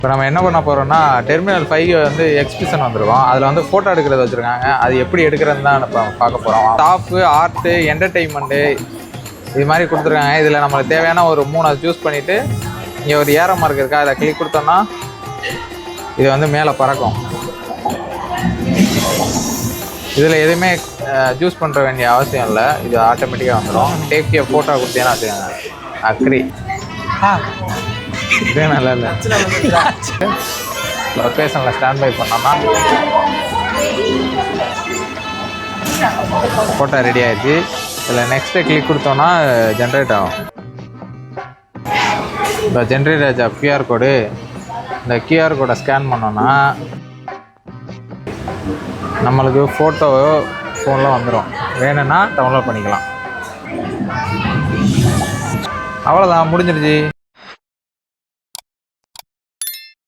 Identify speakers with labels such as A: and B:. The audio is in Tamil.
A: இப்போ நம்ம என்ன பண்ண போகிறோம்னா டெர்மினல் 5 வந்து எக்ஸ்பிஷன் வந்துருக்கோம். அதில் வந்து ஃபோட்டோ எடுக்கிறது வச்சுருக்காங்க. அது எப்படி எடுக்கிறதுன்னு தான் இப்போ பார்க்க போகிறோம். ஸ்டாஃபு, ஆர்ட்டு, என்டர்டெயின்மெண்ட்டு இது மாதிரி கொடுத்துருக்காங்க. இதில் நம்மளுக்கு தேவையான ஒரு 3 சூஸ் பண்ணிவிட்டு இங்கே ஒரு ஏரோ மார்க் இருக்கா, அதை கிளிக் கொடுத்தோம்னா இது வந்து மேலே பறக்கும். இதில் எதுவுமே சூஸ் பண்ணுற வேண்டிய அவசியம் இல்லை, இது ஆட்டோமேட்டிக்காக வந்துடும். டேக் ஏ ஃபோட்டோ கொடுத்தீங்கன்னா வச்சுக்கோங்க. அக்ரி இதே நல்லா இல்லை. லொக்கேஷனில் ஸ்டாண்ட் பை பண்ணோம்னா ஃபோட்டோ ரெடி ஆகிடுச்சு. இதில் நெக்ஸ்ட்டு கிளிக் கொடுத்தோன்னா ஜென்ரேட் ஆகும். இப்போ ஜென்ரேட் ஆச்சா கியூஆர் கோடு. இந்த கியூஆர் கோடை ஸ்கேன் பண்ணோன்னா நம்மளுக்கு ஃபோட்டோ ஃபோனில் வந்துடும். வேணும்னா டவுன்லோட் பண்ணிக்கலாம். அவ்வளோதான், முடிஞ்சிருச்சு.